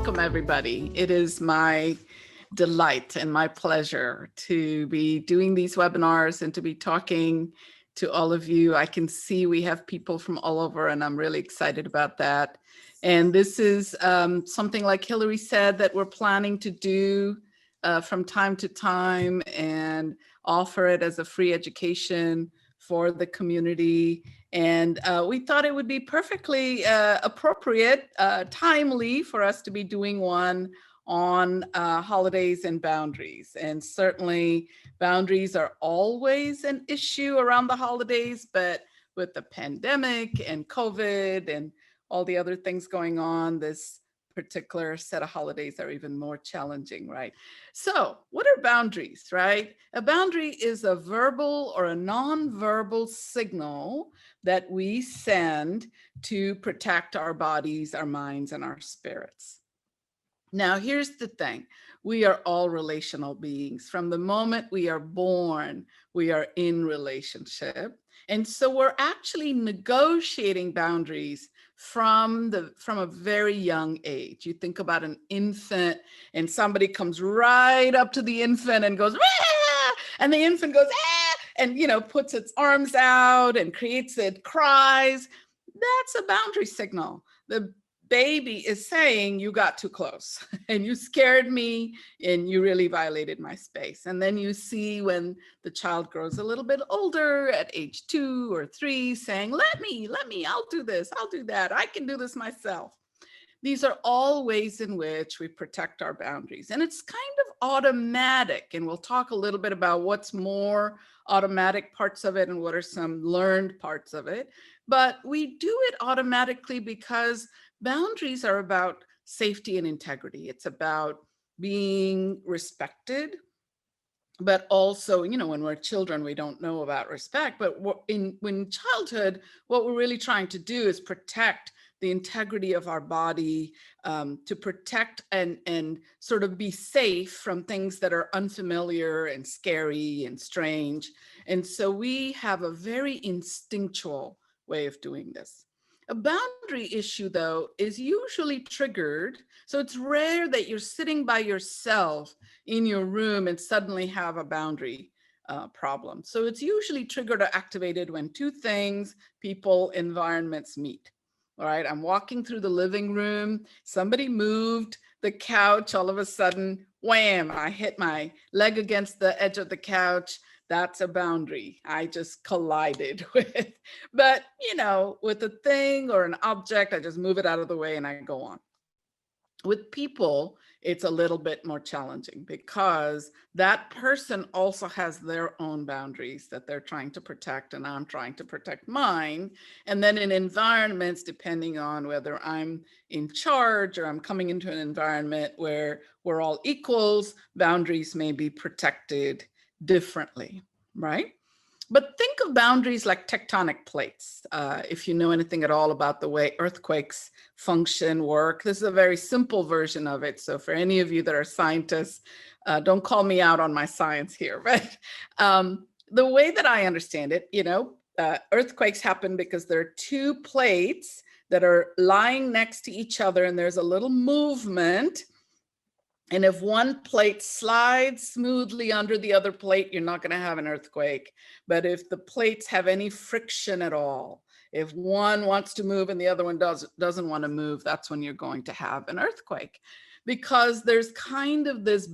Welcome, everybody. It is my delight and my pleasure to be doing these webinars and to be talking to all of you. I can see we have people from all over, and I'm really excited about that. And this is something, like Hillary said, that we're planning to do from time to time and offer it as a free education for the community. And we thought it would be perfectly appropriate, timely for us to be doing one on holidays and boundaries. And certainly boundaries are always an issue around the holidays, but with the pandemic and COVID and all the other things going on, this particular set of holidays are even more challenging, right? So what are boundaries, right? A boundary is a verbal or a non-verbal signal that we send to protect our bodies, our minds, and our spirits. Now, here's the thing. We are all relational beings. From the moment we are born, we are in relationship. And so we're actually negotiating boundaries from a very young age. You think about an infant, and somebody comes right up to the infant and goes, "Ah!" And the infant goes, "Ah!" and, you know, puts its arms out and creates it, cries. That's a boundary signal. The baby is saying, you got too close and you scared me and you really violated my space. And then you see when the child grows a little bit older at age 2 or 3 saying, let me, I'll do this, I'll do that, I can do this myself. These are all ways in which we protect our boundaries. And it's kind of automatic. And we'll talk a little bit about what's more automatic parts of it and what are some learned parts of it. But we do it automatically because boundaries are about safety and integrity. It's about being respected, but also, you know, when we're children, we don't know about respect, but when childhood, what we're really trying to do is protect the integrity of our body, to protect and sort of be safe from things that are unfamiliar and scary and strange. And so we have a very instinctual way of doing this. A boundary issue, though, is usually triggered. So it's rare that you're sitting by yourself in your room and suddenly have a boundary problem. So it's usually triggered or activated when two things, people, environments meet. All right, I'm walking through the living room, somebody moved the couch, all of a sudden, wham, I hit my leg against the edge of the couch. That's a boundary I just collided with. But, you know, with a thing or an object, I just move it out of the way and I go on. With people, it's a little bit more challenging because that person also has their own boundaries that they're trying to protect, and I'm trying to protect mine. And then in environments, depending on whether I'm in charge or I'm coming into an environment where we're all equals, boundaries may be protected differently, right? But think of boundaries like tectonic plates. If you know anything at all about the way earthquakes function, work, this is a very simple version of it. So for any of you that are scientists, don't call me out on my science here, but the way that I understand it, you know, earthquakes happen because there are two plates that are lying next to each other and there's a little movement. And if one plate slides smoothly under the other plate, you're not going to have an earthquake. But if the plates have any friction at all, if one wants to move and the other one doesn't want to move, that's when you're going to have an earthquake. Because there's kind of this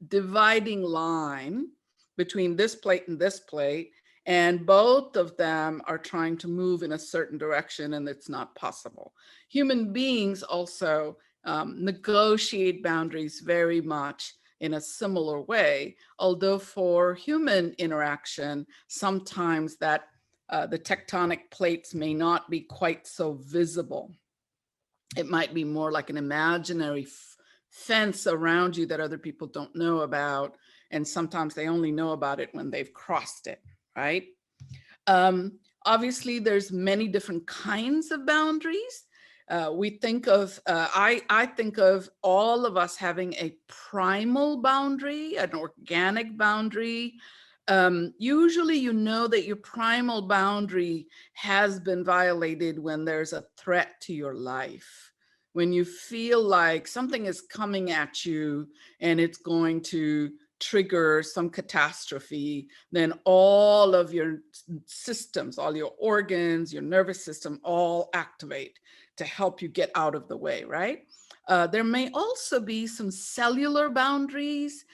dividing line between this plate and this plate, and both of them are trying to move in a certain direction, and it's not possible. Human beings also negotiate boundaries very much in a similar way, although for human interaction, sometimes that the tectonic plates may not be quite so visible. It might be more like an imaginary fence around you that other people don't know about, and sometimes they only know about it when they've crossed it, right? Obviously, there's many different kinds of boundaries. We think of, I think of all of us having a primal boundary, an organic boundary. Usually you know that your primal boundary has been violated when there's a threat to your life, when you feel like something is coming at you and it's going to trigger some catastrophe, then all of your systems, all your organs, your nervous system, all activate to help you get out of the way, right? There may also be some cellular boundaries.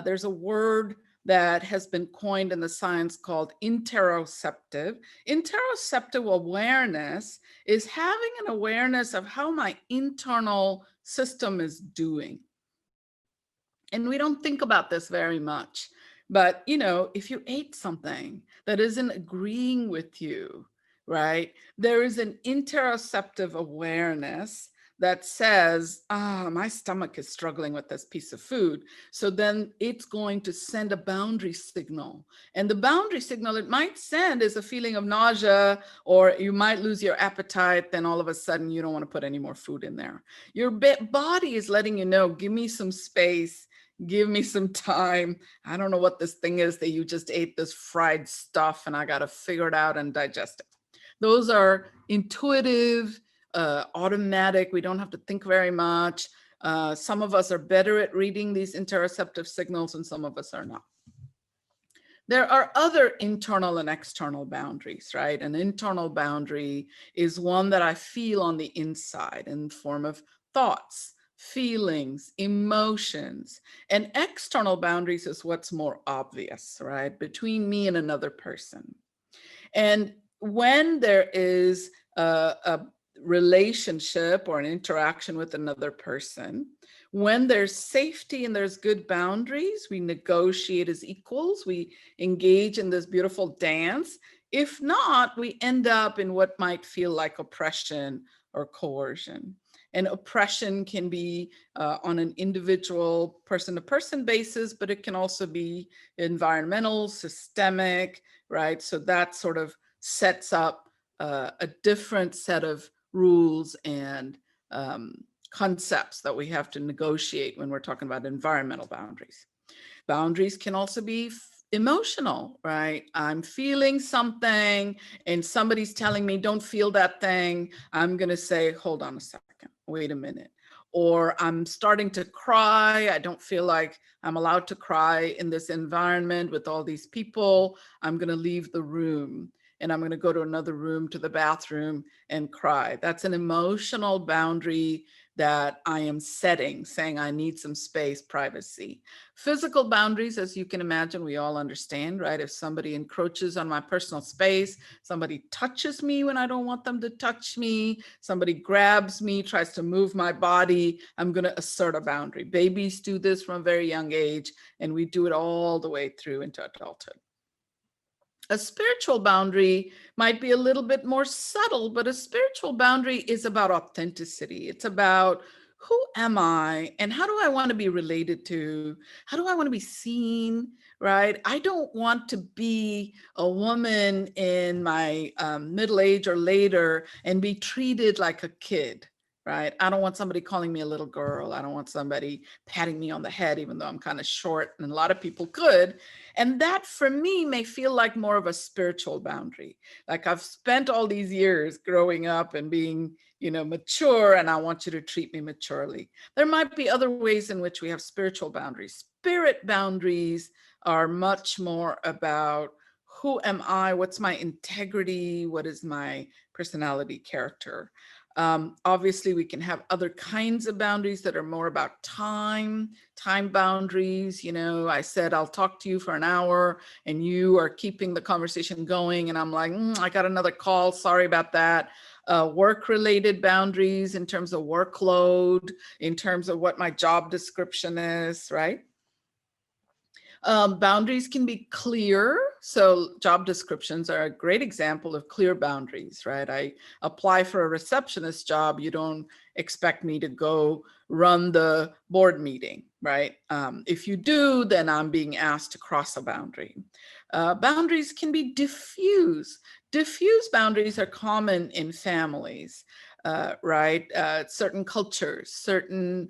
There's a word that has been coined in the science called interoceptive. Interoceptive awareness is having an awareness of how my internal system is doing. And we don't think about this very much, but if you ate something that isn't agreeing with you, right? There is an interoceptive awareness that says, my stomach is struggling with this piece of food. So then it's going to send a boundary signal. And the boundary signal it might send is a feeling of nausea, or you might lose your appetite. Then all of a sudden you don't want to put any more food in there. Your body is letting you know, give me some space. Give me some time. I don't know what this thing is that you just ate, this fried stuff, and I got to figure it out and digest it. Those are intuitive, automatic. We don't have to think very much. Some of us are better at reading these interoceptive signals and some of us are not. There are other internal and external boundaries, right? An internal boundary is one that I feel on the inside in the form of thoughts, feelings, emotions. And external boundaries is what's more obvious, right? Between me and another person. And when there is a relationship or an interaction with another person, when there's safety and there's good boundaries, we negotiate as equals, we engage in this beautiful dance. If not, we end up in what might feel like oppression or coercion. And oppression can be on an individual person-to-person basis, but it can also be environmental, systemic, right? So that sort of sets up a different set of rules and concepts that we have to negotiate when we're talking about environmental boundaries. Boundaries can also be emotional, right? I'm feeling something and somebody's telling me, don't feel that thing. I'm going to say, hold on a second, wait a minute. Or I'm starting to cry. I don't feel like I'm allowed to cry in this environment with all these people. I'm going to leave the room and I'm going to go to another room, to the bathroom, and cry. That's an emotional boundary that I am setting, saying I need some space, privacy. Physical boundaries, as you can imagine, we all understand, right? If somebody encroaches on my personal space, somebody touches me when I don't want them to touch me, somebody grabs me, tries to move my body, I'm going to assert a boundary. Babies do this from a very young age, and we do it all the way through into adulthood. A spiritual boundary might be a little bit more subtle, but a spiritual boundary is about authenticity. It's about, who am I and how do I want to be related to? How do I want to be seen, right? I don't want to be a woman in my middle age or later and be treated like a kid, right? I don't want somebody calling me a little girl. I don't want somebody patting me on the head, even though I'm kind of short and a lot of people could. And that for me may feel like more of a spiritual boundary. Like I've spent all these years growing up and being, mature, and I want you to treat me maturely. There might be other ways in which we have spiritual boundaries. Spirit boundaries are much more about, who am I? What's my integrity? What is my personality, character? Obviously, we can have other kinds of boundaries that are more about time boundaries. I said, I'll talk to you for an hour and you are keeping the conversation going. And I'm like, I got another call. Sorry about that. Work-related boundaries in terms of workload, in terms of what my job description is, right? Boundaries can be clear. So job descriptions are a great example of clear boundaries, right? I apply for a receptionist job. You don't expect me to go run the board meeting, right? If you do, then I'm being asked to cross a boundary. Boundaries can be diffuse. Diffuse boundaries are common in families, right? Certain cultures, certain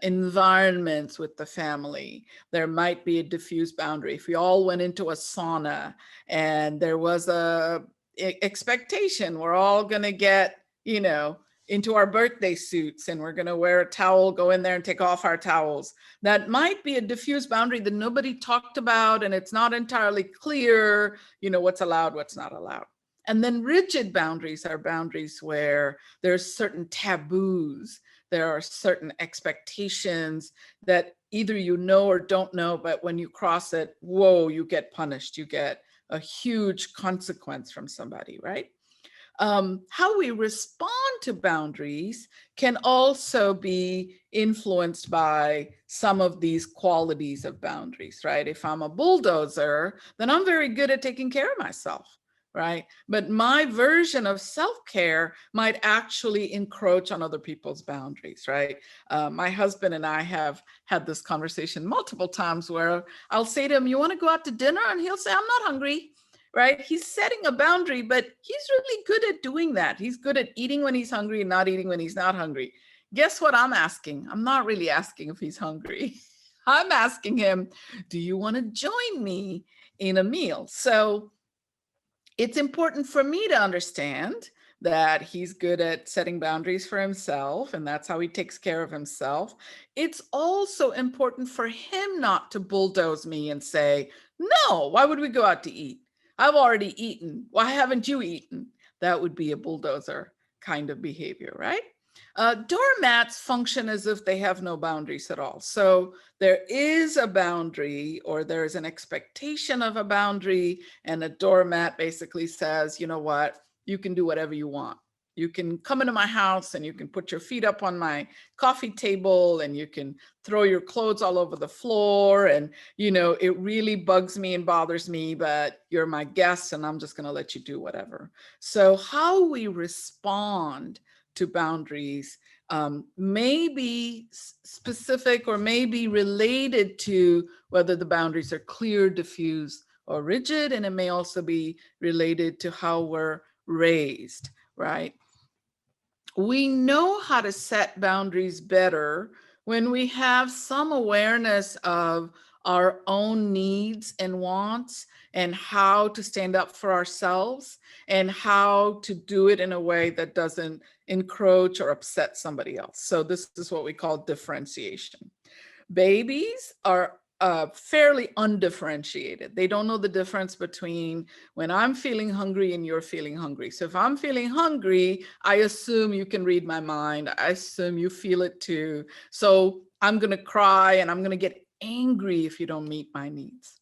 environments with the family. There might be a diffuse boundary. If we all went into a sauna and there was a expectation, we're all going to get, into our birthday suits and we're going to wear a towel, go in there and take off our towels. That might be a diffuse boundary that nobody talked about, and it's not entirely clear, what's allowed, what's not allowed. And then rigid boundaries are boundaries where there's certain taboos, there are certain expectations that either you know or don't know, but when you cross it, whoa, you get punished, you get a huge consequence from somebody, right? How we respond to boundaries can also be influenced by some of these qualities of boundaries, right? If I'm a bulldozer, then I'm very good at taking care of myself, right? But my version of self-care might actually encroach on other people's boundaries, right? My husband and I have had this conversation multiple times where I'll say to him, "You want to go out to dinner?" And he'll say, "I'm not hungry." Right? He's setting a boundary, but he's really good at doing that. He's good at eating when he's hungry and not eating when he's not hungry. Guess what I'm asking? I'm not really asking if he's hungry. I'm asking him, do you want to join me in a meal? So it's important for me to understand that he's good at setting boundaries for himself, and that's how he takes care of himself. It's also important for him not to bulldoze me and say, "No, why would we go out to eat? I've already eaten. Why haven't you eaten?" That would be a bulldozer kind of behavior, right? Doormats function as if they have no boundaries at all. So there is a boundary, or there's an expectation of a boundary, and a doormat basically says, you know what, you can do whatever you want. You can come into my house and you can put your feet up on my coffee table and you can throw your clothes all over the floor. And, it really bugs me and bothers me, but you're my guest and I'm just going to let you do whatever. So how we respond to boundaries may be specific or may be related to whether the boundaries are clear, diffuse, or rigid. And it may also be related to how we're raised, right? We know how to set boundaries better when we have some awareness of our own needs and wants and how to stand up for ourselves and how to do it in a way that doesn't encroach or upset somebody else. So this is what we call differentiation. Babies are fairly undifferentiated. They don't know the difference between when I'm feeling hungry and you're feeling hungry. So if I'm feeling hungry, I assume you can read my mind. I assume you feel it too. So I'm going to cry and I'm going to get angry if you don't meet my needs.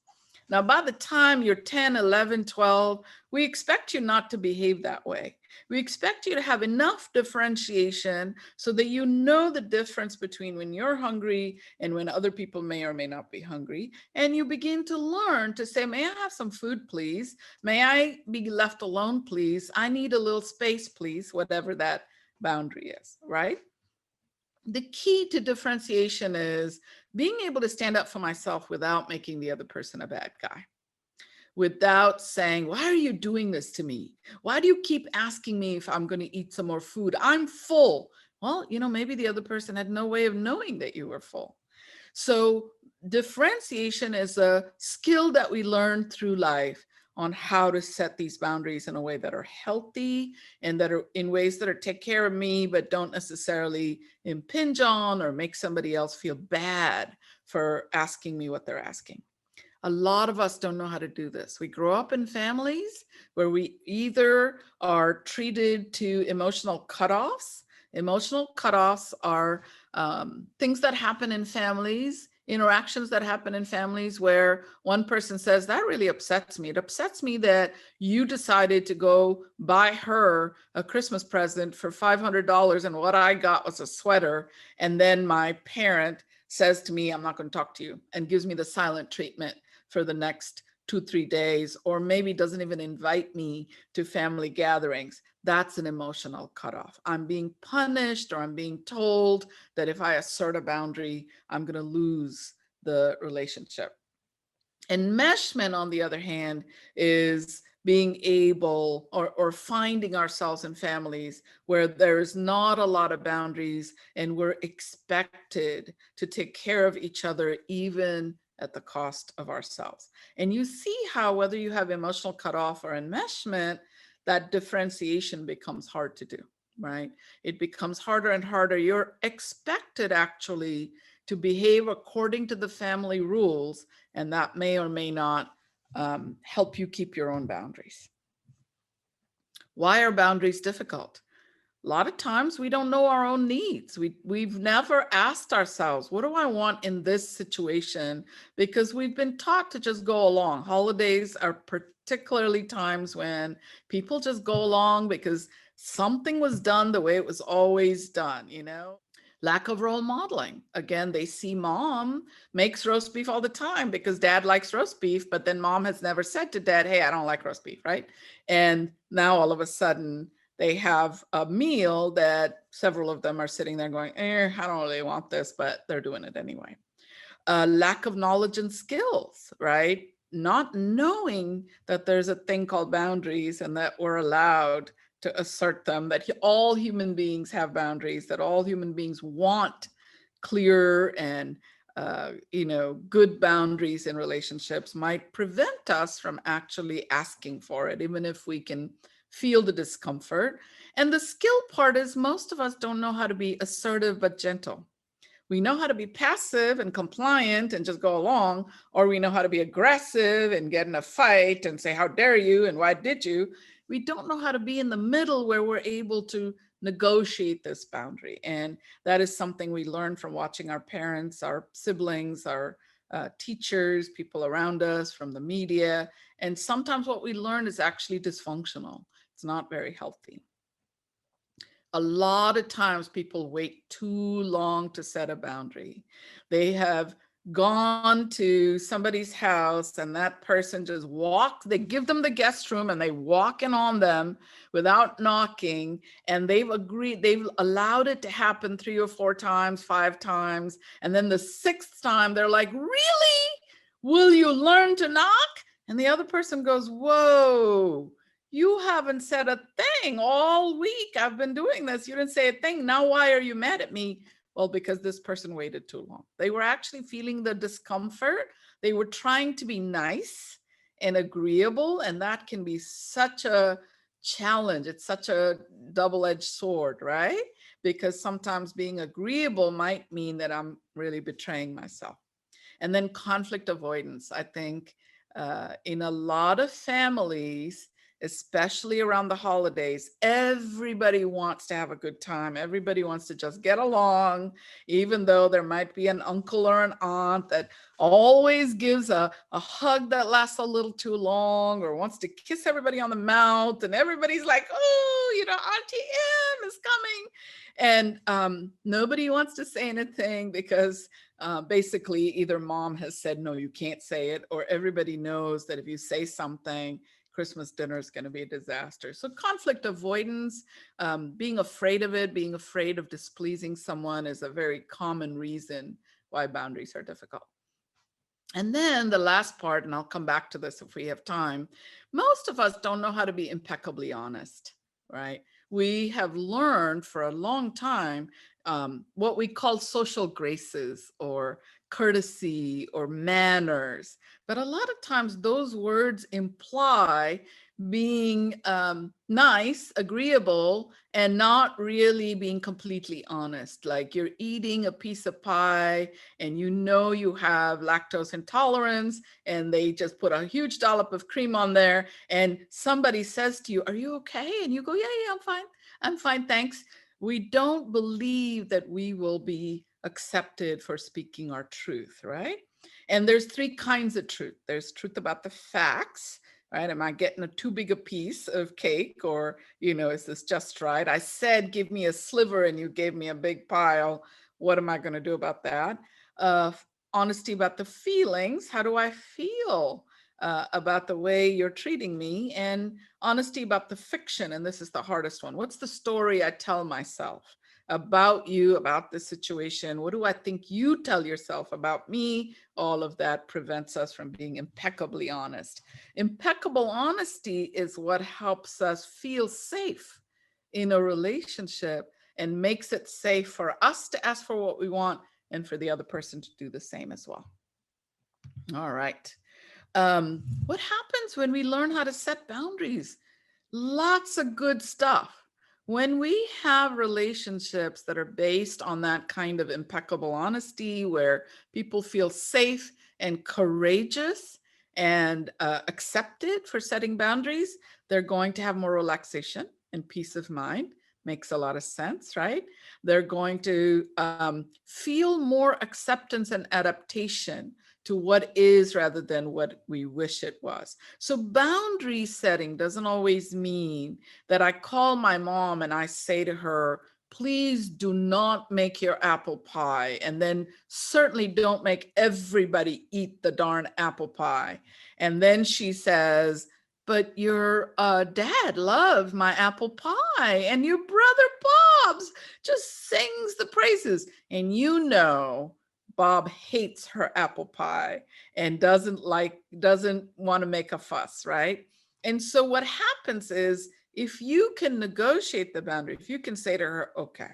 Now, by the time you're 10, 11, 12, we expect you not to behave that way. We expect you to have enough differentiation so that you know the difference between when you're hungry and when other people may or may not be hungry. And you begin to learn to say, "May I have some food, please? May I be left alone, please? I need a little space, please," whatever that boundary is, right? The key to differentiation is being able to stand up for myself without making the other person a bad guy, without saying, "Why are you doing this to me? Why do you keep asking me if I'm going to eat some more food? I'm full." Well, maybe the other person had no way of knowing that you were full. So differentiation is a skill that we learn through life on how to set these boundaries in a way that are healthy and that are in ways that are take care of me, but don't necessarily impinge on or make somebody else feel bad for asking me what they're asking. A lot of us don't know how to do this. We grow up in families where we either are treated to emotional cutoffs. Emotional cutoffs are things that happen in families, interactions that happen in families where one person says, "That really upsets me. It upsets me that you decided to go buy her a Christmas present for $500 and what I got was a sweater. And then my parent says to me, 'I'm not going to talk to you,' and gives me the silent treatment for the next 2-3 days, or maybe doesn't even invite me to family gatherings." That's an emotional cutoff. I'm being punished, or I'm being told that if I assert a boundary, I'm going to lose the relationship. Enmeshment, on the other hand, is being able or finding ourselves in families where there's not a lot of boundaries and we're expected to take care of each other even at the cost of ourselves. And you see how whether you have emotional cutoff or enmeshment, that differentiation becomes hard to do. right? It becomes harder and harder. You're expected actually to behave according to the family rules, and that may or may not help you keep your own boundaries. Why are boundaries difficult? A lot of times we don't know our own needs. We've never asked ourselves, what do I want in this situation? Because we've been taught to just go along. Holidays are particularly times when people just go along because something was done the way it was always done, you know? Lack of role modeling. Again, they see mom makes roast beef all the time because dad likes roast beef, but then mom has never said to dad, hey, I don't like roast beef, right? And now all of a sudden they have a meal that several of them are sitting there going, I don't really want this, but they're doing it anyway. Lack of knowledge and skills, right? Not knowing that there's a thing called boundaries and that we're allowed to assert them, that all human beings have boundaries, that all human beings want clear and good boundaries in relationships might prevent us from actually asking for it, even if we can feel the discomfort. And the skill part is most of us don't know how to be assertive but gentle. We know how to be passive and compliant and just go along, or we know how to be aggressive and get in a fight and say, how dare you and why did you? We don't know how to be in the middle where we're able to negotiate this boundary. And that is something we learn from watching our parents, our siblings, our teachers, people around us, from the media. And sometimes what we learn is actually dysfunctional. It's not very healthy. A lot of times people wait too long to set a boundary. They have gone to somebody's house and that person just walks, they give them the guest room and they walk in on them without knocking, and they've agreed, they've allowed it to happen 3 or 4 times, 5 times, and then the 6th time they're like, really? Will you learn to knock? And the other person goes, whoa, you haven't said a thing all week. I've been doing this. You didn't say a thing. Now, why are you mad at me? Well, because this person waited too long. They were actually feeling the discomfort. They were trying to be nice and agreeable. And that can be such a challenge. It's such a double-edged sword, right? Because sometimes being agreeable might mean that I'm really betraying myself. And then conflict avoidance. I think in a lot of families, especially around the holidays, everybody wants to have a good time. Everybody wants to just get along, even though there might be an uncle or an aunt that always gives a hug that lasts a little too long or wants to kiss everybody on the mouth. And everybody's like, oh, Auntie M is coming. And nobody wants to say anything because basically either mom has said, no, you can't say it, or everybody knows that if you say something, Christmas dinner is going to be a disaster. So conflict avoidance, being afraid of it, being afraid of displeasing someone is a very common reason why boundaries are difficult. And then the last part, and I'll come back to this if we have time, most of us don't know how to be impeccably honest, right? We have learned for a long time what we call social graces or courtesy or manners. But a lot of times those words imply being nice, agreeable, and not really being completely honest. Like you're eating a piece of pie and you have lactose intolerance and they just put a huge dollop of cream on there and somebody says to you, are you okay? And you go, yeah, I'm fine, thanks. We don't believe that we will be accepted for speaking our truth, right? And there's 3 kinds of truth. There's truth about the facts, right? Am I getting a too big a piece of cake, or, is this just right? I said, give me a sliver and you gave me a big pile. What am I going to do about that? Honesty about the feelings. How do I feel about the way you're treating me? And honesty about the fiction. And this is the hardest one. What's the story I tell myself about you, about the situation? What do I think you tell yourself about me? All of that prevents us from being impeccably honest. Impeccable honesty is what helps us feel safe in a relationship and makes it safe for us to ask for what we want and for the other person to do the same as well. All right. What happens when we learn how to set boundaries? Lots of good stuff. When we have relationships that are based on that kind of impeccable honesty, where people feel safe and courageous and accepted for setting boundaries, they're going to have more relaxation and peace of mind. Makes a lot of sense, right? They're going to feel more acceptance and adaptation to what is rather than what we wish it was. So boundary setting doesn't always mean that I call my mom and I say to her, please do not make your apple pie. And then certainly don't make everybody eat the darn apple pie. And then she says, but your dad loved my apple pie and your brother Bob's just sings the praises. And you know, Bob hates her apple pie and doesn't want to make a fuss, right? And so what happens is, if you can negotiate the boundary, if you can say to her, okay,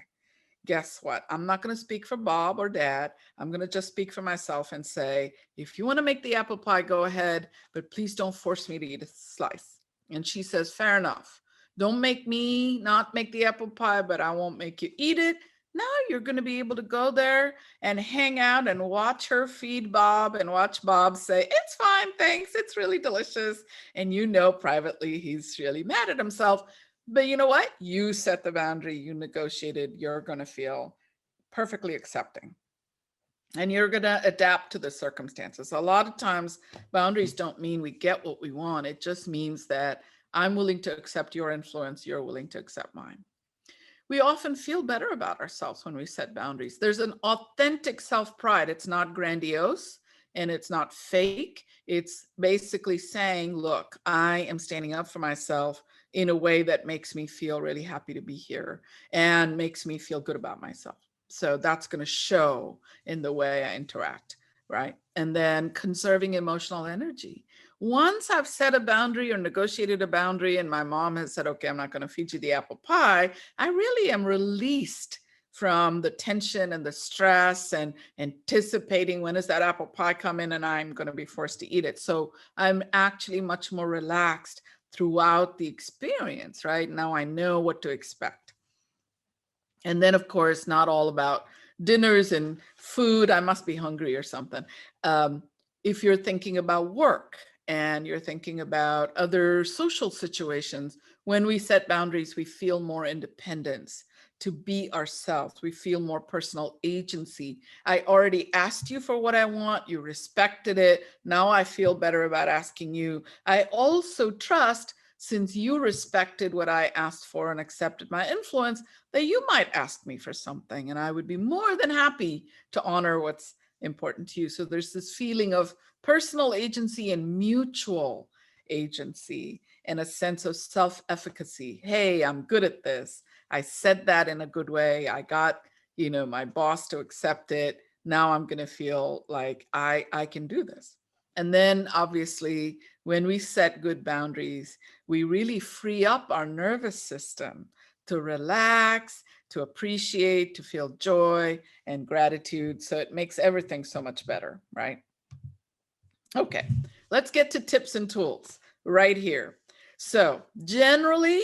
guess what? I'm not going to speak for Bob or Dad. I'm going to just speak for myself and say, if you want to make the apple pie, go ahead, but please don't force me to eat a slice. And she says, fair enough. Don't make me not make the apple pie, but I won't make you eat it. Now you're going to be able to go there and hang out and watch her feed Bob and watch Bob say, it's fine, thanks. It's really delicious. And you know, privately, he's really mad at himself. But you know what? You set the boundary, you negotiated, you're going to feel perfectly accepting. And you're going to adapt to the circumstances. A lot of times, boundaries don't mean we get what we want. It just means that I'm willing to accept your influence, you're willing to accept mine. We often feel better about ourselves when we set boundaries. There's an authentic self-pride. It's not grandiose and it's not fake. It's basically saying, look, I am standing up for myself in a way that makes me feel really happy to be here and makes me feel good about myself. So that's going to show in the way I interact, right? And then conserving emotional energy. Once I've set a boundary or negotiated a boundary and my mom has said, okay, I'm not going to feed you the apple pie, I really am released from the tension and the stress and anticipating when is that apple pie coming and I'm going to be forced to eat it. So I'm actually much more relaxed throughout the experience, right? Now I know what to expect. And then, of course, not all about dinners and food. I must be hungry or something. If you're thinking about work and you're thinking about other social situations, when we set boundaries, we feel more independence to be ourselves. We feel more personal agency. I already asked you for what I want. You respected it. Now I feel better about asking you. I also trust, since you respected what I asked for and accepted my influence, that you might ask me for something and I would be more than happy to honor what's important to you. So there's this feeling of personal agency and mutual agency and a sense of self-efficacy. Hey, I'm good at this. I said that in a good way. I got, my boss to accept it. Now I'm going to feel like I can do this. And then obviously, when we set good boundaries, we really free up our nervous system to relax, to appreciate, to feel joy and gratitude. So it makes everything so much better, right? Okay, let's get to tips and tools right here. So generally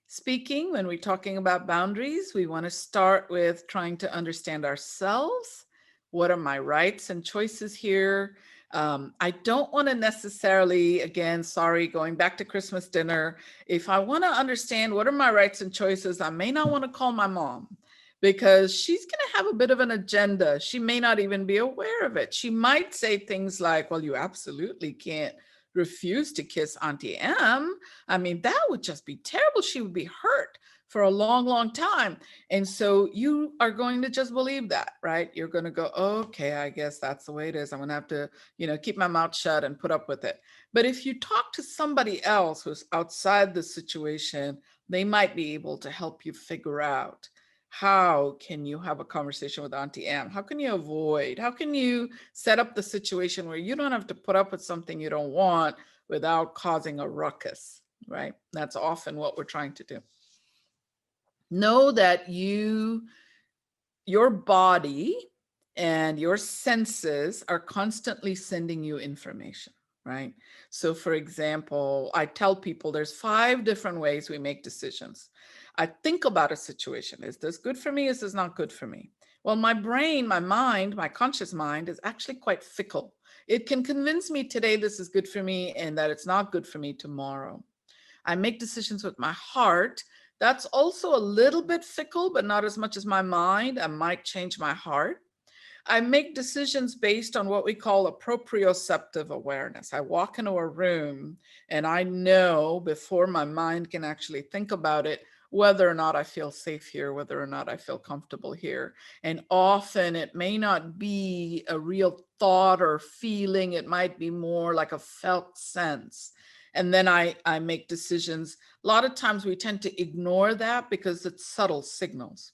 speaking, when we're talking about boundaries, we want to start with trying to understand ourselves. What are my rights and choices here? I don't want to necessarily, again, sorry, going back to Christmas dinner, if I want to understand what are my rights and choices, I may not want to call my mom because she's going to have a bit of an agenda. She may not even be aware of it. She might say things like, well, you absolutely can't refuse to kiss Auntie M. I mean, that would just be terrible. She would be hurt for a long, long time. And so you are going to just believe that, right? You're going to go, okay, I guess that's the way it is. I'm going to have to, keep my mouth shut and put up with it. But if you talk to somebody else who's outside the situation, they might be able to help you figure out, how can you have a conversation with Auntie Anne? How can you avoid? How can you set up the situation where you don't have to put up with something you don't want without causing a ruckus, right? That's often what we're trying to do. Know that your body and your senses are constantly sending you information, right? So for example, I tell people there's 5 different ways we make decisions. I think about a situation. Is this good for me? Is this not good for me? Well, my brain, my mind, my conscious mind is actually quite fickle. It can convince me today this is good for me and that it's not good for me tomorrow. I make decisions with my heart. That's also a little bit fickle, but not as much as my mind. I might change my heart. I make decisions based on what we call a proprioceptive awareness. I walk into a room and I know before my mind can actually think about it, whether or not I feel safe here, whether or not I feel comfortable here. And often it may not be a real thought or feeling, it might be more like a felt sense. And then I make decisions. A lot of times we tend to ignore that because it's subtle signals.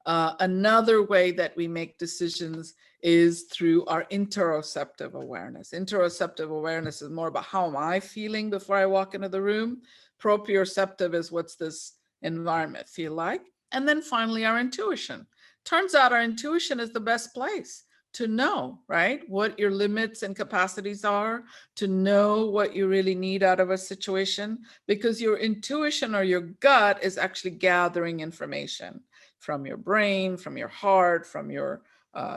Another way that we make decisions is through our interoceptive awareness. Interoceptive awareness is more about how am I feeling before I walk into the room. Proprioceptive is what's this environment feel like. And then finally, our intuition. Turns out our intuition is the best place to know, right? What your limits and capacities are, to know what you really need out of a situation, because your intuition or your gut is actually gathering information from your brain, from your heart, from your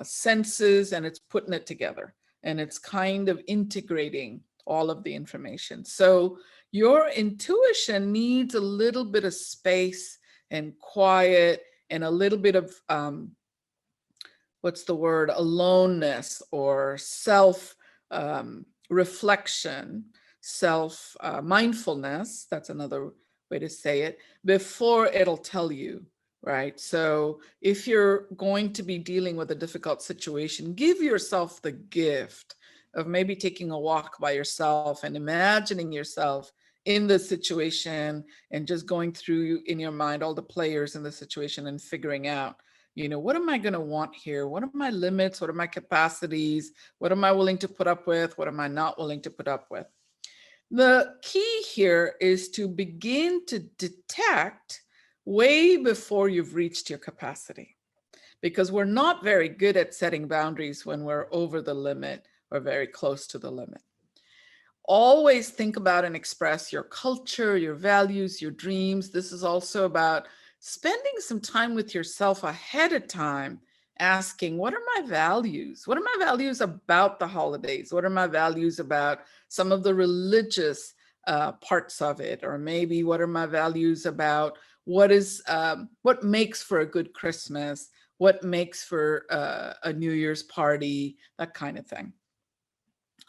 senses, and it's putting it together. And it's kind of integrating all of the information. So your intuition needs a little bit of space and quiet and a little bit of, what's the word, aloneness or self reflection, self mindfulness. That's another way to say it, before it'll tell you, right? So if you're going to be dealing with a difficult situation, give yourself the gift of maybe taking a walk by yourself and imagining yourself in the situation and just going through in your mind all the players in the situation and figuring out, what am I going to want here? What are my limits? What are my capacities? What am I willing to put up with? What am I not willing to put up with? The key here is to begin to detect way before you've reached your capacity, because we're not very good at setting boundaries when we're over the limit or very close to the limit. Always think about and express your culture, your values, your dreams. This is also about spending some time with yourself ahead of time, asking, what are my values? What are my values about the holidays? What are my values about some of the religious parts of it? Or maybe what are my values about what makes for a good Christmas? What makes for a New Year's party? That kind of thing.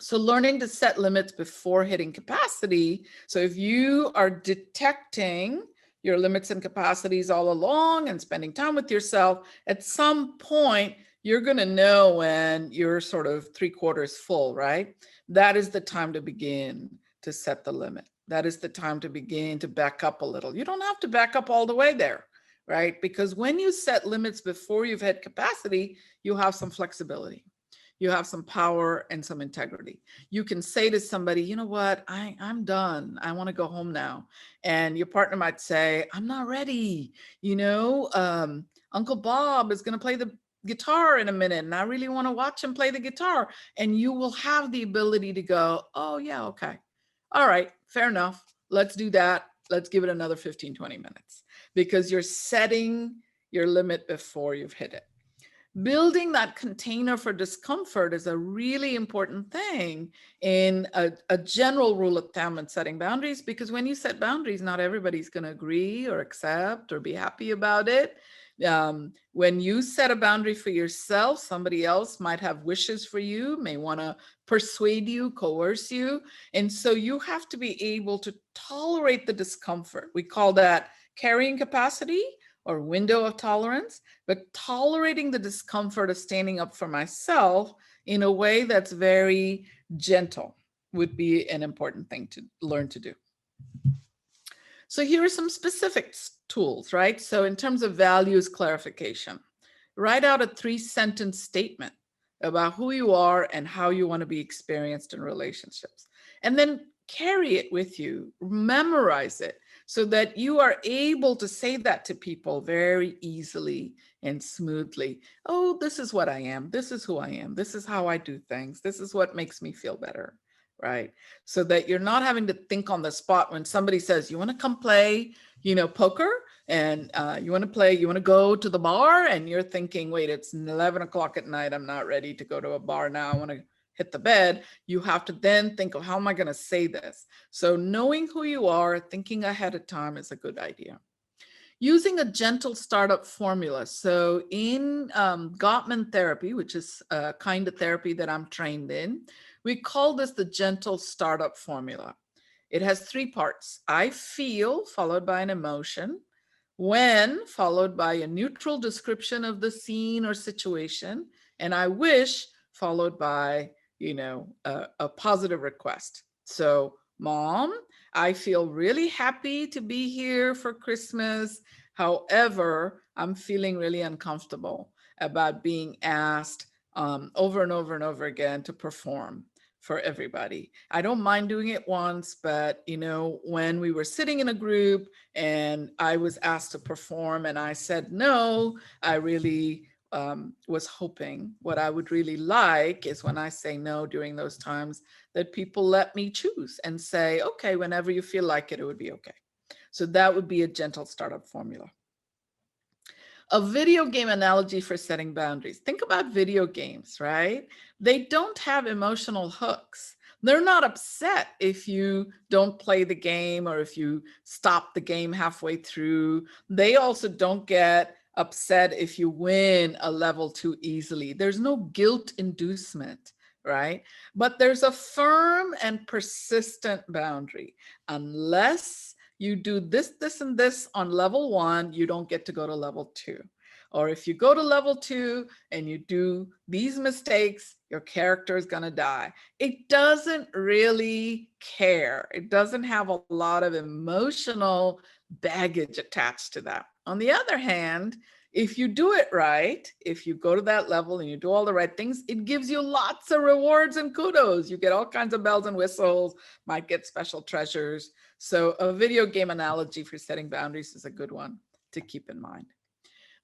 So learning to set limits before hitting capacity. So if you are detecting your limits and capacities all along and spending time with yourself, at some point, you're going to know when you're sort of 3/4 full, right? That is the time to begin to set the limit. That is the time to begin to back up a little. You don't have to back up all the way there, right? Because when you set limits before you've hit capacity, you have some flexibility. You have some power and some integrity. You can say to somebody, you know what, I'm done. I want to go home now. And your partner might say, I'm not ready. Uncle Bob is going to play the guitar in a minute and I really want to watch him play the guitar. And you will have the ability to go, oh yeah, okay. All right, fair enough. Let's do that. Let's give it another 15, 20 minutes, because you're setting your limit before you've hit it. Building that container for discomfort is a really important thing in a general rule of thumb in setting boundaries, because when you set boundaries, not everybody's going to agree or accept or be happy about it. When you set a boundary for yourself, somebody else might have wishes for you, may want to persuade you, coerce you. And so you have to be able to tolerate the discomfort. We call that carrying capacity or window of tolerance, but tolerating the discomfort of standing up for myself in a way that's very gentle would be an important thing to learn to do. So here are some specific tools, right? So in terms of values clarification, write out a 3-sentence statement about who you are and how you want to be experienced in relationships. And then carry it with you, memorize it, so that you are able to say that to people very easily and smoothly. Oh, this is what I am. This is who I am. This is how I do things. This is what makes me feel better, right? So that you're not having to think on the spot when somebody says, you want to come play, poker? and you want to play, you want to go to the bar, and you're thinking, wait, it's 11 o'clock at night. I'm not ready to go to a bar now. I want to hit the bed. You have to then think of, how am I going to say this? So knowing who you are, thinking ahead of time is a good idea. Using a gentle startup formula. So in Gottman therapy, which is a kind of therapy that I'm trained in, we call this the gentle startup formula. It has three parts: I feel, followed by an emotion; when, followed by a neutral description of the scene or situation; and I wish, followed by, a positive request. So, Mom, I feel really happy to be here for Christmas. However, I'm feeling really uncomfortable about being asked over and over and over again to perform for everybody. I don't mind doing it once, but when we were sitting in a group and I was asked to perform and I said no, I really was hoping, what I would really like is when I say no during those times, that people let me choose and say, okay, whenever you feel like it would be okay. So that would be a gentle startup formula. A video game analogy for setting boundaries. Think about video games, right? They don't have emotional hooks. They're not upset if you don't play the game or if you stop the game halfway through. They also don't get upset if you win a level too easily. There's no guilt inducement, right? But there's a firm and persistent boundary. Unless you do this, this, and this on level 1, you don't get to go to level 2. Or if you go to level 2 and you do these mistakes, your character is going to die. It doesn't really care. It doesn't have a lot of emotional baggage attached to that. On the other hand, if you do it right, if you go to that level and you do all the right things, it gives you lots of rewards and kudos. You get all kinds of bells and whistles, might get special treasures. So a video game analogy for setting boundaries is a good one to keep in mind.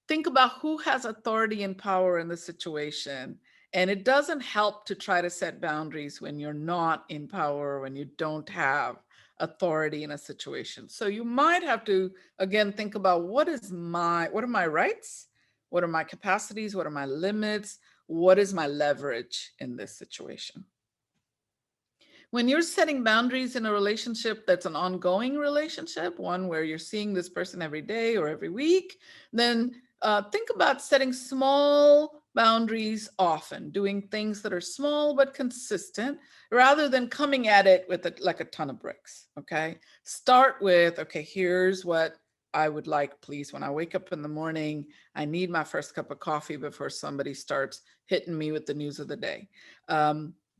Think about who has authority and power in the situation. And it doesn't help to try to set boundaries when you're not in power, when you don't have authority in a situation. So you might have to, again, think about what are my rights? What are my capacities? What are my limits? What is my leverage in this situation? When you're setting boundaries in a relationship that's an ongoing relationship, one where you're seeing this person every day or every week, then think about setting small boundaries often, doing things that are small but consistent, rather than coming at it with like a ton of bricks, okay? Start with, okay, here's what I would like, please. When I wake up in the morning, I need my first cup of coffee before somebody starts hitting me with the news of the day.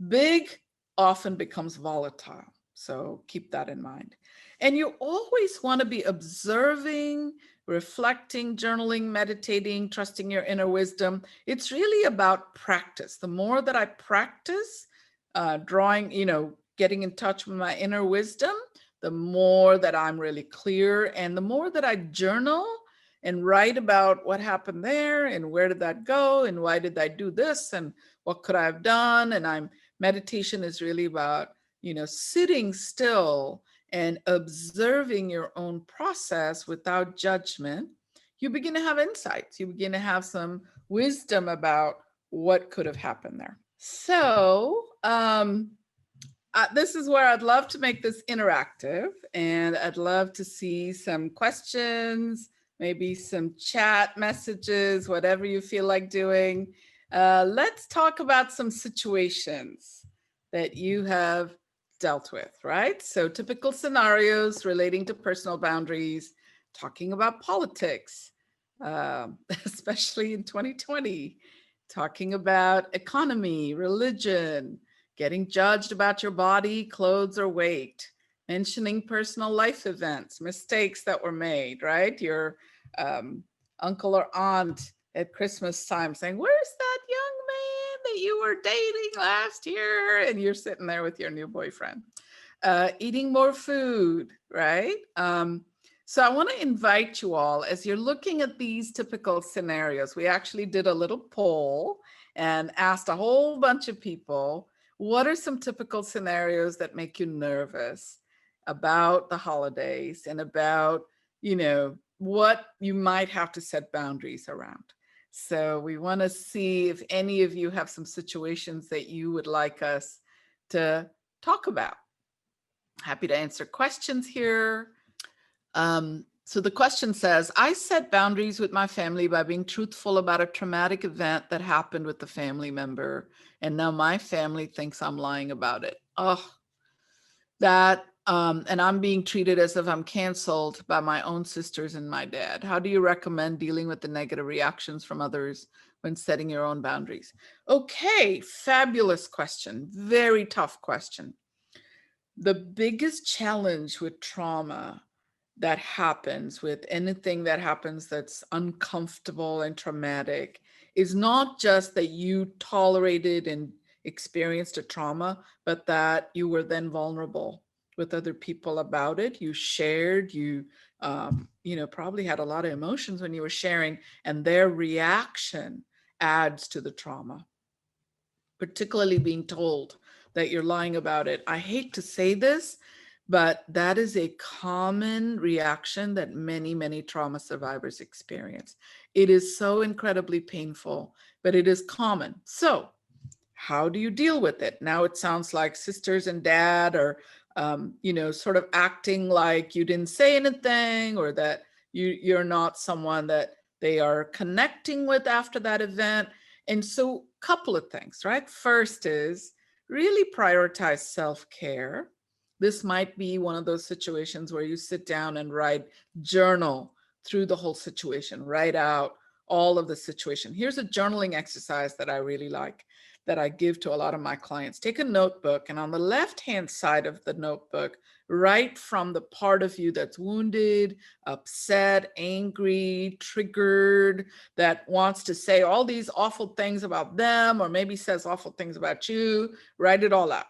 Big often becomes volatile. So keep that in mind. And you always want to be observing, reflecting, journaling, meditating, trusting your inner wisdom. It's really about practice. The more that I practice drawing, getting in touch with my inner wisdom, the more that I'm really clear. And the more that I journal and write about what happened there and where did that go and why did I do this and what could I have done. And meditation is really about, sitting still and observing your own process without judgment. You begin to have insights. You begin to have some wisdom about what could have happened there. So this is where I'd love to make this interactive, and I'd love to see some questions, maybe some chat messages, whatever you feel like doing. Let's talk about some situations that you have dealt with, right? So typical scenarios relating to personal boundaries, talking about politics, especially in 2020, talking about economy, religion, getting judged about your body, clothes, or weight, mentioning personal life events, mistakes that were made, right? Your uncle or aunt at Christmas time saying, where's that young man that you were dating last year? And you're sitting there with your new boyfriend. Eating more food, right? So I want to invite you all, as you're looking at these typical scenarios, we actually did a little poll and asked a whole bunch of people, what are some typical scenarios that make you nervous about the holidays and about, what you might have to set boundaries around. So we want to see if any of you have some situations that you would like us to talk about. Happy to answer questions here. So the question says, I set boundaries with my family by being truthful about a traumatic event that happened with the family member. And now my family thinks I'm lying about it. Oh, and I'm being treated as if I'm canceled by my own sisters and my dad. How do you recommend dealing with the negative reactions from others when setting your own boundaries? Okay, fabulous question. Very tough question. The biggest challenge with trauma that happens, with anything that happens that's uncomfortable and traumatic, is not just that you tolerated and experienced a trauma, but that you were then vulnerable with other people about it. You shared, you probably had a lot of emotions when you were sharing, and their reaction adds to the trauma, particularly being told that you're lying about it. I hate to say this, but that is a common reaction that many, many trauma survivors experience. It is so incredibly painful, but it is common. So how do you deal with it? Now it sounds like sisters and dad are, sort of acting like you didn't say anything, or that you're not someone that they are connecting with after that event. And so a couple of things, right? First is really prioritize self-care. This might be one of those situations where you sit down and journal through the whole situation, write out all of the situation. Here's a journaling exercise that I really like, that I give to a lot of my clients. Take a notebook, and on the left-hand side of the notebook, write from the part of you that's wounded, upset, angry, triggered, that wants to say all these awful things about them, or maybe says awful things about you. Write it all out.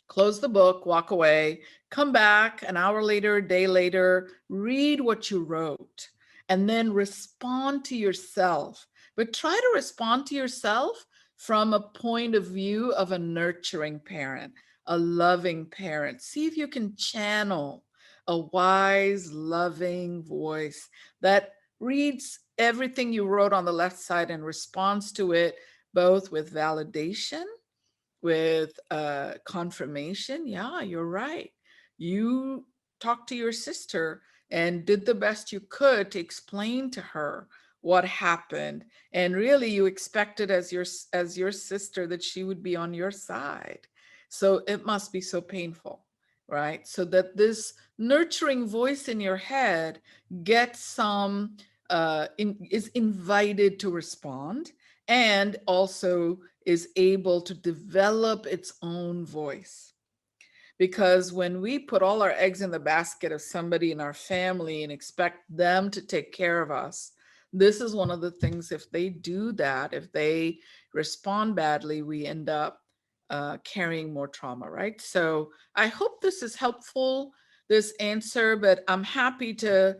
Close the book, walk away, come back an hour later, a day later, read what you wrote, and then respond to yourself. But try to respond to yourself from a point of view of a nurturing parent, a loving parent. See if you can channel a wise, loving voice that reads everything you wrote on the left side and responds to it, both with validation, with confirmation. Yeah, you're right. You talked to your sister and did the best you could to explain to her what happened, and really you expected as your sister that she would be on your side. So it must be so painful, right? So that this nurturing voice in your head gets some is invited to respond, and also is able to develop its own voice. Because when we put all our eggs in the basket of somebody in our family and expect them to take care of us, this is one of the things, if they do that, if they respond badly, we end up carrying more trauma, right? So I hope this is helpful, this answer, but I'm happy to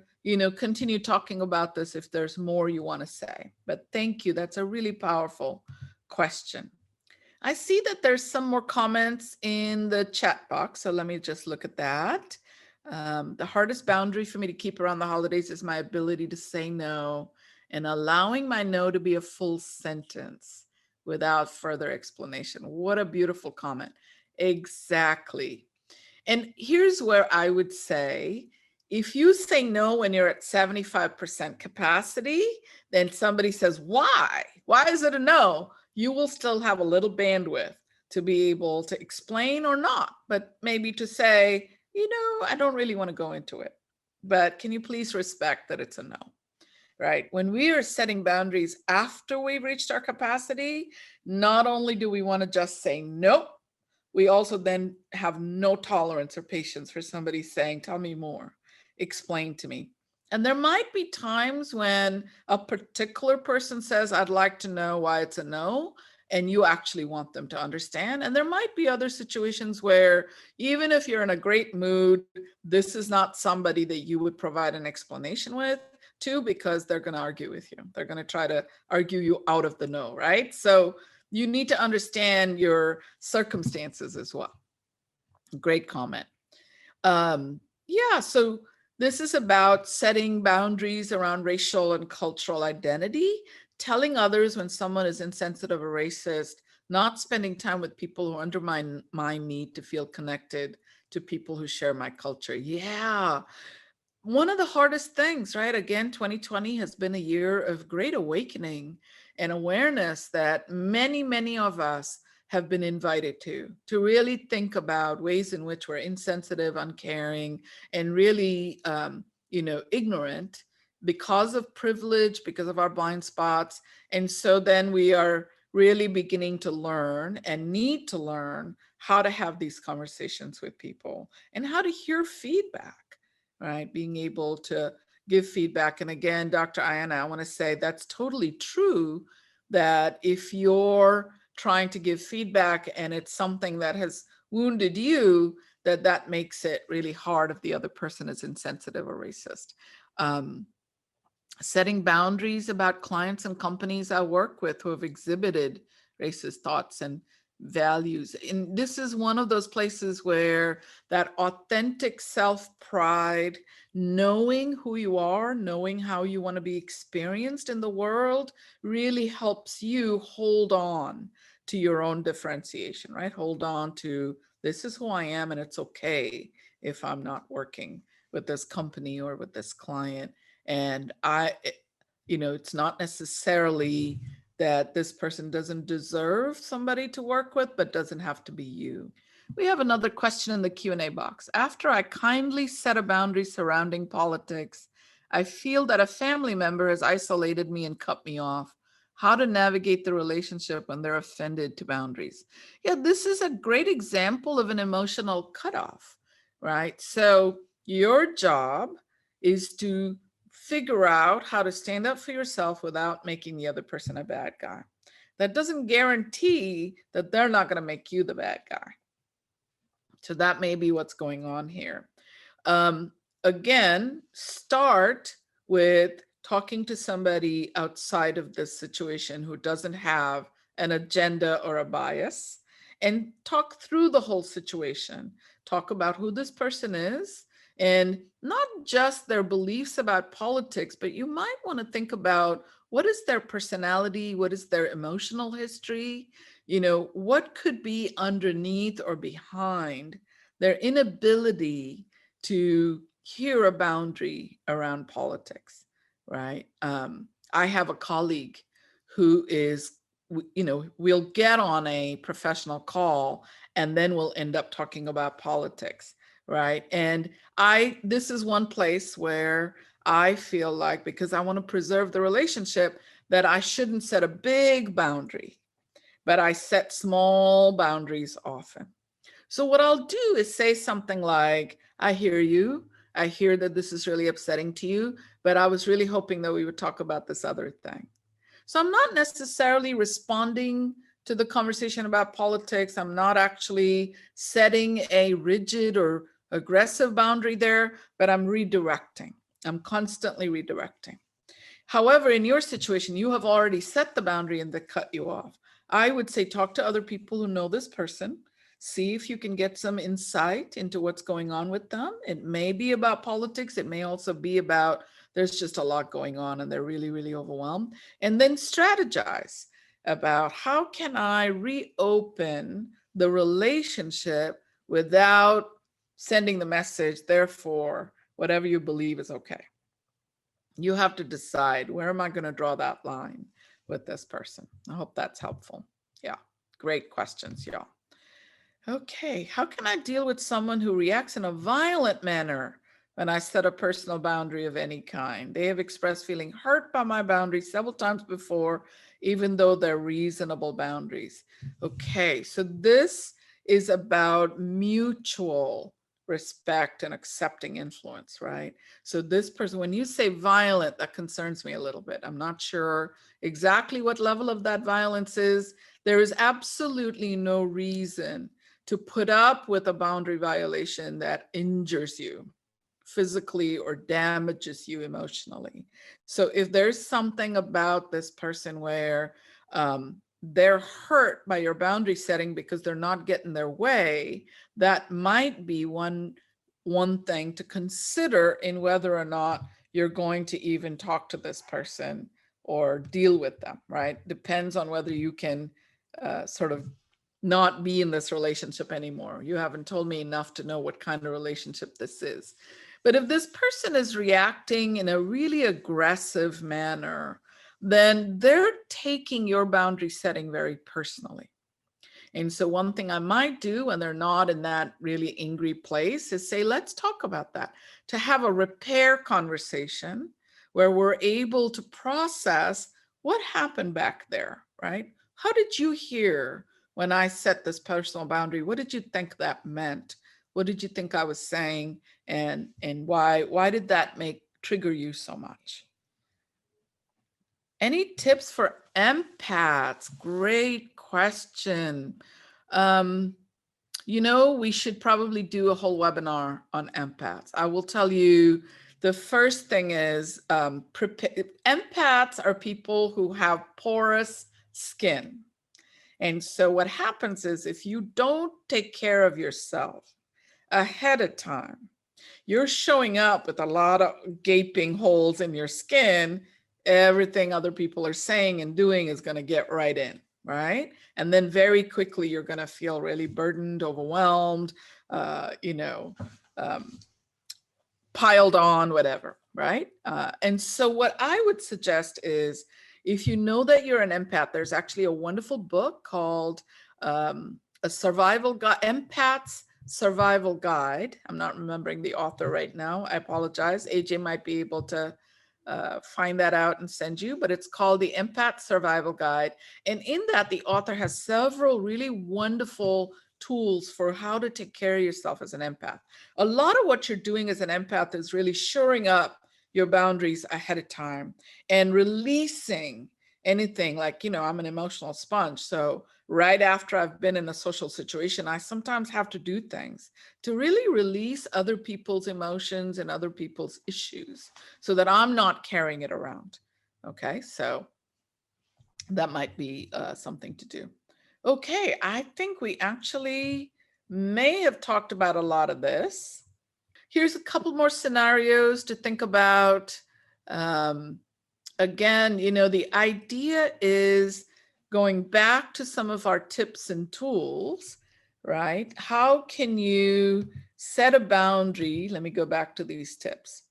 continue talking about this if there's more you want to say. But thank you. That's a really powerful question. I see that there's some more comments in the chat box, so let me just look at that. The hardest boundary for me to keep around the holidays is my ability to say no, and allowing my no to be a full sentence without further explanation. What a beautiful comment. Exactly. And here's where I would say, if you say no when you're at 75% capacity, then somebody says, why? Why is it a no? You will still have a little bandwidth to be able to explain, or not, but maybe to say, I don't really want to go into it, but can you please respect that it's a no, right? When we are setting boundaries after we've reached our capacity, not only do we want to just say nope, we also then have no tolerance or patience for somebody saying, tell me more, explain to me. And there might be times when a particular person says, I'd like to know why it's a no, and you actually want them to understand. And there might be other situations where, even if you're in a great mood, this is not somebody that you would provide an explanation to, because they're going to argue with you. They're going to try to argue you out of the no, right? So you need to understand your circumstances as well. Great comment. Yeah, so This is about setting boundaries around racial and cultural identity, telling others when someone is insensitive or racist, not spending time with people who undermine my need to feel connected to people who share my culture. Yeah, one of the hardest things, right? Again, 2020 has been a year of great awakening and awareness that many of us have been invited to really think about ways in which we're insensitive, uncaring, and really, ignorant because of privilege, because of our blind spots. And so then we are really beginning to learn and need to learn how to have these conversations with people and how to hear feedback, right? Being able to give feedback. And again, Dr. Ayana, I want to say that's totally true, that if you're trying to give feedback and it's something that has wounded you, that makes it really hard if the other person is insensitive or racist. Setting boundaries about clients and companies I work with who have exhibited racist thoughts and values. And this is one of those places where that authentic self-pride, knowing who you are, knowing how you want to be experienced in the world, really helps you hold on to your own differentiation, right? Hold on to, this is who I am, and it's okay if I'm not working with this company or with this client. And it's not necessarily that this person doesn't deserve somebody to work with, but doesn't have to be you. We have another question in the Q&A box. After I kindly set a boundary surrounding politics, I feel that a family member has isolated me and cut me off. How to navigate the relationship when they're offended to boundaries. Yeah, this is a great example of an emotional cutoff, right? So your job is to figure out how to stand up for yourself without making the other person a bad guy. That doesn't guarantee that they're not going to make you the bad guy. So that may be what's going on here. Um, Again, start with talking to somebody outside of this situation who doesn't have an agenda or a bias, and talk through the whole situation. Talk about who this person is, and not just their beliefs about politics, but you might want to think about what is their personality, what is their emotional history, what could be underneath or behind their inability to hear a boundary around politics, right? I have a colleague who is, we'll get on a professional call and then we'll end up talking about politics, right? And this is one place where I feel like, because I want to preserve the relationship, that I shouldn't set a big boundary, but I set small boundaries often. So what I'll do is say something like, I hear you. I hear that this is really upsetting to you, but I was really hoping that we would talk about this other thing. So I'm not necessarily responding to the conversation about politics. I'm not actually setting a rigid or aggressive boundary there, but I'm redirecting. I'm constantly redirecting. However, in your situation, you have already set the boundary and they cut you off. I would say talk to other people who know this person. See if you can get some insight into what's going on with them. It may be about politics. It may also be about there's just a lot going on and they're really overwhelmed. And then strategize about how can I reopen the relationship without sending the message, therefore, whatever you believe is okay. You have to decide, where am I going to draw that line with this person? I hope that's helpful. Yeah, great questions, y'all. Okay, how can I deal with someone who reacts in a violent manner when I set a personal boundary of any kind? They have expressed feeling hurt by my boundaries several times before, even though they're reasonable boundaries. Okay, so this is about mutual respect and accepting influence, right? So this person, when you say violent, that concerns me a little bit. I'm not sure exactly what level of that violence is. There is absolutely no reason to put up with a boundary violation that injures you physically or damages you emotionally. So if there's something about this person where they're hurt by your boundary setting because they're not getting their way, that might be one one thing to consider in whether or not you're going to even talk to this person or deal with them, right? Depends on whether you can sort of not be in this relationship anymore. You haven't told me enough to know what kind of relationship this is. But if this person is reacting in a really aggressive manner, then they're taking your boundary setting very personally. And so one thing I might do when they're not in that really angry place is say, let's talk about that, to have a repair conversation where we're able to process what happened back there, right? How did you hear when I set this personal boundary? What did you think that meant? What did you think I was saying? And why did that trigger you so much? Any tips for empaths? Great question. We should probably do a whole webinar on empaths. I will tell you, the first thing is empaths are people who have porous skin. And so what happens is if you don't take care of yourself ahead of time, you're showing up with a lot of gaping holes in your skin. Everything other people are saying and doing is going to get right in, right? And then very quickly, you're going to feel really burdened, overwhelmed, piled on, whatever, right? And so what I would suggest is, if you know that you're an empath, there's actually a wonderful book called A Survival Guide, Empaths Survival Guide. I'm not remembering the author right now. I apologize. AJ might be able to find that out and send you, but it's called the Empath Survival Guide. And in that, the author has several really wonderful tools for how to take care of yourself as an empath. A lot of what you're doing as an empath is really shoring up your boundaries ahead of time and releasing anything like, I'm an emotional sponge. So right after I've been in a social situation, I sometimes have to do things to really release other people's emotions and other people's issues so that I'm not carrying it around. Okay, so that might be something to do. Okay, I think we actually may have talked about a lot of this. Here's a couple more scenarios to think about. Again, the idea is going back to some of our tips and tools, right? How can you set a boundary? Let me go back to these tips.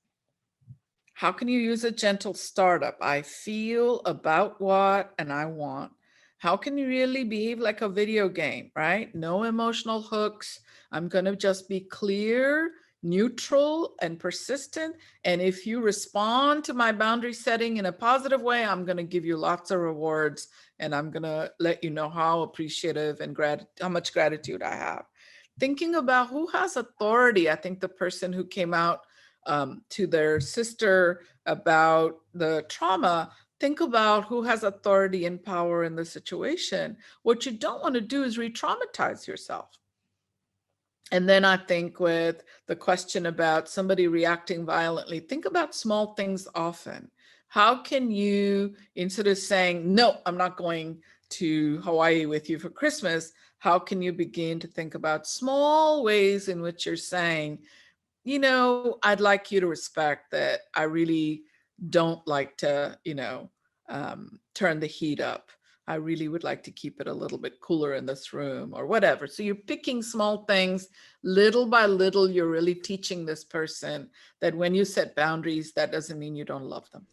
How can you use a gentle startup? I feel about what and I want. How can you really behave like a video game, right? No emotional hooks. I'm going to just be clear, neutral, and persistent. And if you respond to my boundary setting in a positive way, I'm going to give you lots of rewards, and I'm going to let you know how appreciative and how much gratitude I have. Thinking about who has authority. I think the person who came out to their sister about the trauma, think about who has authority and power in the situation. What you don't want to do is re-traumatize yourself. And then I think with the question about somebody reacting violently, think about small things often. How can you, instead of saying, no, I'm not going to Hawaii with you for Christmas, how can you begin to think about small ways in which you're saying, I'd like you to respect that I really don't like to, turn the heat up. I really would like to keep it a little bit cooler in this room or whatever. So you're picking small things, little by little, you're really teaching this person that when you set boundaries, that doesn't mean you don't love them.